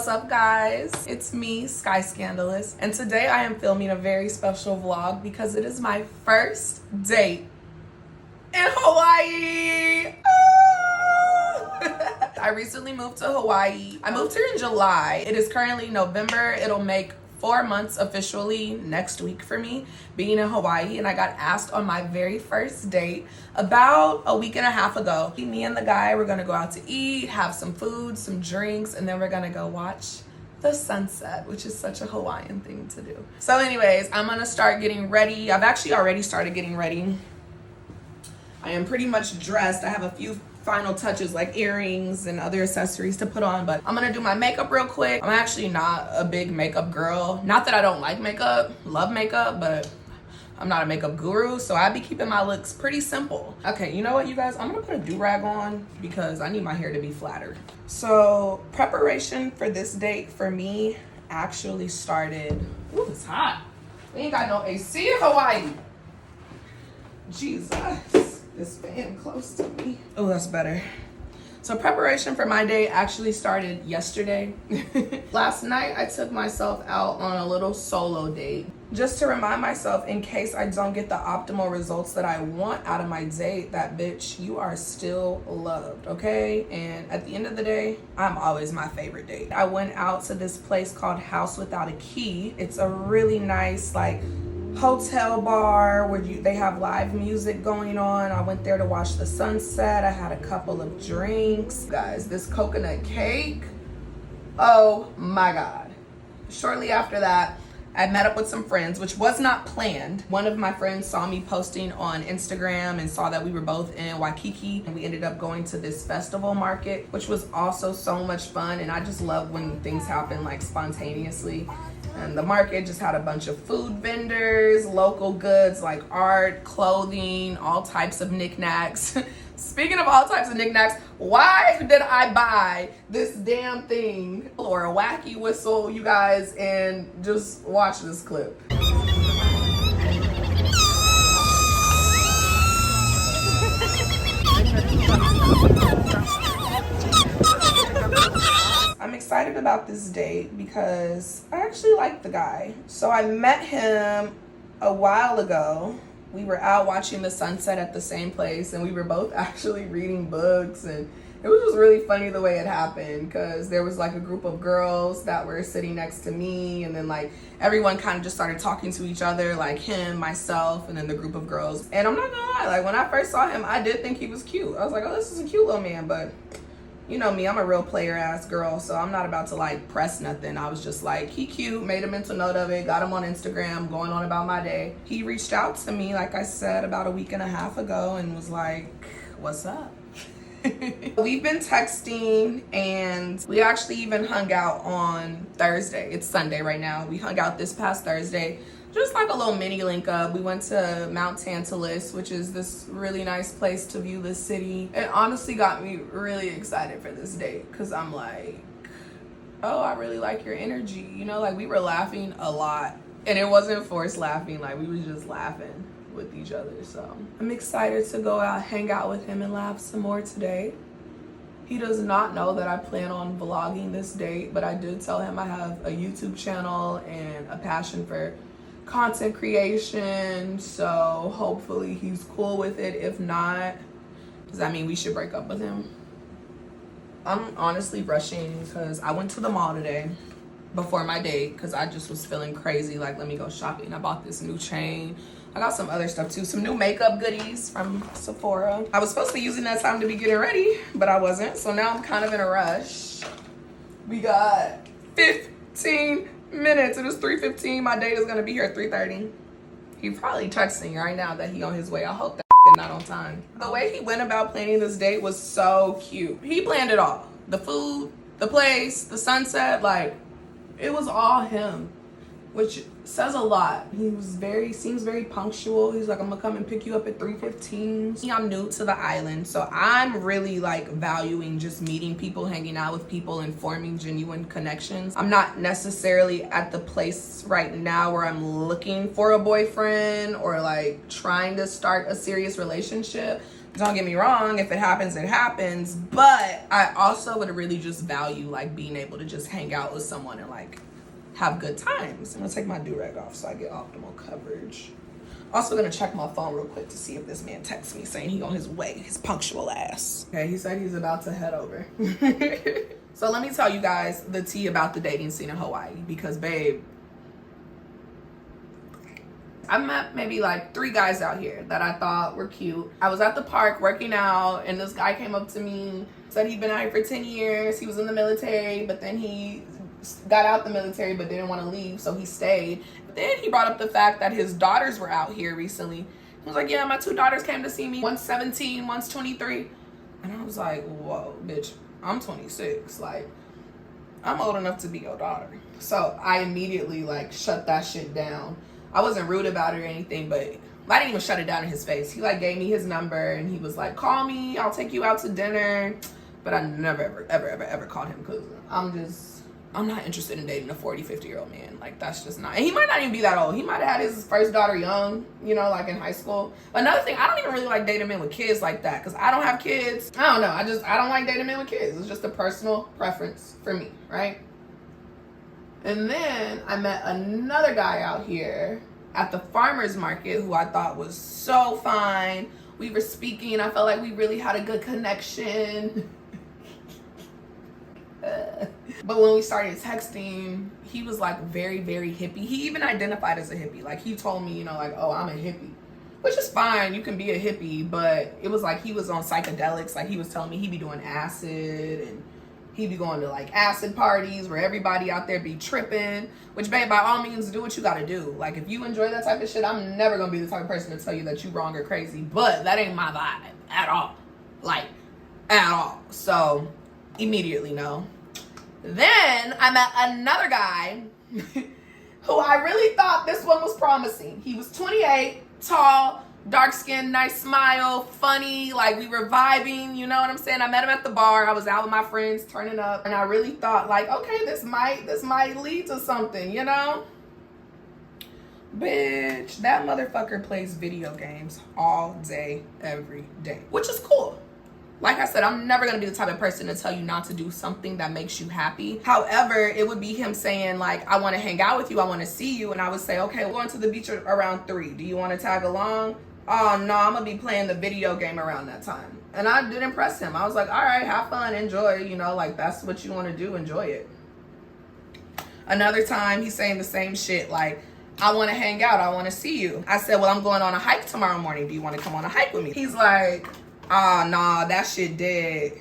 What's up, guys? It's me, Sky Scandalous, and today I am filming a very special vlog because it is my first date in Hawaii. I recently moved to Hawaii. I moved here in July. It is currently November. It'll make 4 months officially next week for me being in Hawaii, and I got asked on my very first date about a week and a half ago. Me and the guy were gonna go out to eat, have some food, some drinks, and then we're gonna go watch the sunset, which is such a Hawaiian thing to do. So anyways, I'm gonna start getting ready. I've actually already started getting ready. I am pretty much dressed. I have a few final touches like earrings and other accessories to put on, but I'm gonna do my makeup real quick. I'm actually not a big makeup girl. Not that I don't like makeup, love makeup, but I'm not a makeup guru, so I be keeping my looks pretty simple. Okay, you know what, you guys? I'm gonna put a do-rag on because I need my hair to be flatter. So preparation for this date for me actually started, ooh, it's hot. We ain't got no AC in Hawaii. Jesus. This fan close to me. Oh, that's better. So preparation for my day actually started yesterday. Last night, I took myself out on a little solo date just to remind myself, in case I don't get the optimal results that I want out of my date, that bitch, you are still loved, okay? And at the end of the day, I'm always my favorite date. I went out to this place called House Without a Key. It's a really nice, like, hotel bar where they have live music going on. I went there to watch the sunset. I had a couple of drinks. Guys, this coconut cake, oh my God. Shortly after that, I met up with some friends, which was not planned. One of my friends saw me posting on Instagram and saw that we were both in Waikiki, and we ended up going to this festival market, which was also so much fun. And I just love when things happen like spontaneously. And the market just had a bunch of food vendors, local goods like art, clothing, all types of knickknacks. Speaking of all types of knickknacks, why did I buy this damn thing or a wacky whistle, you guys? And just watch this clip. I'm excited about this date because I actually like the guy. So I met him a while ago. We were out watching the sunset at the same place, and we were both actually reading books, and it was just really funny the way it happened because there was like a group of girls that were sitting next to me, and then like everyone kind of just started talking to each other, like him, myself, and then the group of girls. And I'm not gonna lie, like when I first saw him, I did think he was cute. I was like, oh, this is a cute little man, but you know me, I'm a real player ass girl, so I'm not about to like press nothing. I was just like, he cute, made a mental note of it, got him on Instagram, going on about my day. He reached out to me, like I said, about a week and a half ago and was like, what's up? We've been texting, and we actually even hung out on Thursday. It's Sunday right now. We hung out this past Thursday. Just like a little mini link up. We went to Mount Tantalus, which is this really nice place to view the city. It honestly got me really excited for this date because I'm like, oh, I really like your energy. You know, like we were laughing a lot, and it wasn't forced laughing. Like we was just laughing with each other. So I'm excited to go out, hang out with him and laugh some more today. He does not know that I plan on vlogging this date, but I did tell him I have a YouTube channel and a passion for content creation, so hopefully he's cool with it. If not, does that mean we should break up with him? I'm honestly rushing because I went to the mall today before my date because I just was feeling crazy, like let me go shopping. I bought this new chain. I got some other stuff too, some new makeup goodies from Sephora. I was supposed to be using that time to be getting ready, but I wasn't, so now I'm kind of in a rush. We got 15 minutes. It is 3:15. My date is gonna be here at 3:30. He's probably texting right now that he on his way. I hope that not on time. The way he went about planning this date was so cute. He planned it all. The food, the place, the sunset, like it was all him, which says a lot. Seems very punctual. He's like, I'm gonna come and pick you up at 3:15. I'm new to the island, so I'm really like valuing just meeting people, hanging out with people, and forming genuine connections. I'm not necessarily at the place right now where I'm looking for a boyfriend or like trying to start a serious relationship. Don't get me wrong, if it happens, it happens. But I also would really just value like being able to just hang out with someone and like have good times. I'm gonna take my do-rag off so I get optimal coverage. Also gonna check my phone real quick to see if this man texts me saying he on his way, his punctual ass. Okay, he said he's about to head over. So let me tell you guys the tea about the dating scene in Hawaii, because babe, I met maybe like 3 guys out here that I thought were cute. I was at the park working out and this guy came up to me, said he'd been out here for 10 years. He was in the military, but then he got out the military but didn't want to leave, so he stayed. But then he brought up the fact that his daughters were out here recently. He was like, yeah, my 2 daughters came to see me. One's 17, one's 23. And I was like, whoa, bitch, I'm 26. Like, I'm old enough to be your daughter. So I immediately like shut that shit down. I wasn't rude about it or anything, but I didn't even shut it down in his face. He like gave me his number and he was like, call me, I'll take you out to dinner. But I never, ever called him because I'm not interested in dating a 40, 50-year-old man. Like, that's just not. And he might not even be that old. He might have had his first daughter young, you know, like in high school. Another thing, I don't even really like dating men with kids like that because I don't have kids. I don't know. I don't like dating men with kids. It's just a personal preference for me, right? And then I met another guy out here at the farmer's market who I thought was so fine. We were speaking. I felt like we really had a good connection. But when we started texting, he was like very, very hippie. He even identified as a hippie. Like he told me, you know, like, oh, I'm a hippie, which is fine. You can be a hippie, but it was like he was on psychedelics. Like he was telling me he'd be doing acid and he'd be going to like acid parties where everybody out there be tripping, which babe, by all means, do what you gotta do. Like if you enjoy that type of shit, I'm never gonna be the type of person to tell you that you wrong or crazy, but that ain't my vibe at all. Like, at all. So, immediately no. Then I met another guy who I really thought this one was promising. He was 28, tall, dark skin, nice smile, funny, like we were vibing, you know what I'm saying? I met him at the bar. I was out with my friends turning up and I really thought like, okay, this might lead to something, you know? Bitch, that motherfucker plays video games all day, every day, which is cool. Like I said, I'm never going to be the type of person to tell you not to do something that makes you happy. However, it would be him saying like, I want to hang out with you. I want to see you. And I would say, okay, we're going to the beach around 3. Do you want to tag along? Oh, no, I'm going to be playing the video game around that time. And I did impress him. I was like, all right, have fun, enjoy. You know, like that's what you want to do. Enjoy it. Another time he's saying the same shit. Like, I want to hang out. I want to see you. I said, well, I'm going on a hike tomorrow morning. Do you want to come on a hike with me? He's like, oh, nah, that shit dead.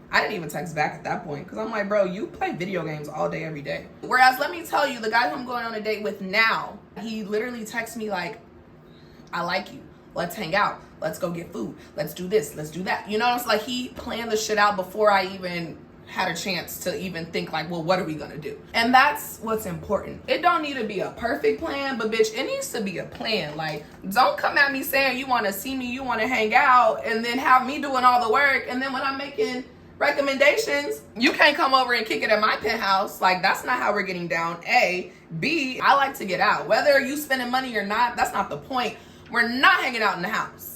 I didn't even text back at that point because I'm like, bro, you play video games all day, every day. Whereas, let me tell you, the guy who I'm going on a date with now, he literally texts me like, I like you. Let's hang out. Let's go get food. Let's do this. Let's do that. You know, it's like he planned the shit out before I even had a chance to even think like, well, what are we gonna do? And that's what's important. It don't need to be a perfect plan, but bitch, it needs to be a plan. Like, don't come at me saying you want to see me, you want to hang out, and then have me doing all the work, and then when I'm making recommendations, you can't come over and kick it at my penthouse. Like, that's not how we're getting down. A. B, I like to get out. Whether you spending money or not, that's not the point. We're not hanging out in the house.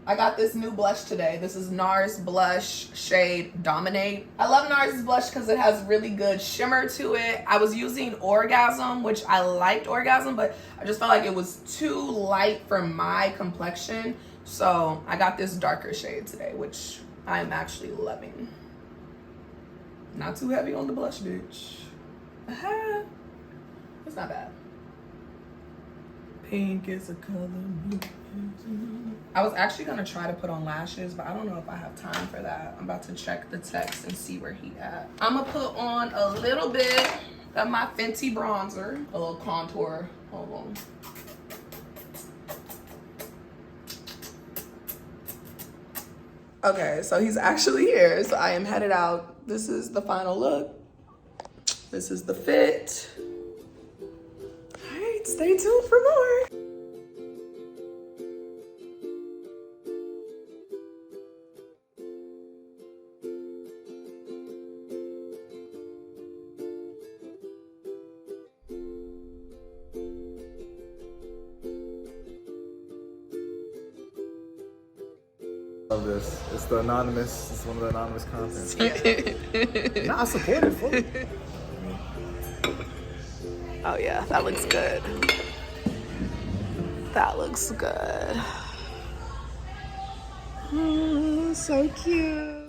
I got this new blush today. This is NARS blush shade Dominate. I love NARS blush because it has really good shimmer to it. I was using Orgasm, which I liked Orgasm, but I just felt like it was too light for my complexion. So I got this darker shade today, which I'm actually loving. Not too heavy on the blush, bitch. It's not bad. Pink is a color. I was actually gonna try to put on lashes, but I don't know if I have time for that. I'm about to check the text and see where he at. I'm gonna put on a little bit of my Fenty bronzer, a little contour. Hold on. Okay, so he's actually here. So I am headed out. This is the final look. This is the fit. All right, stay tuned for more. love this. It's the anonymous. It's one of the anonymous content. Nah, I support it fully. Oh yeah, that looks good. That looks good. Oh, so cute.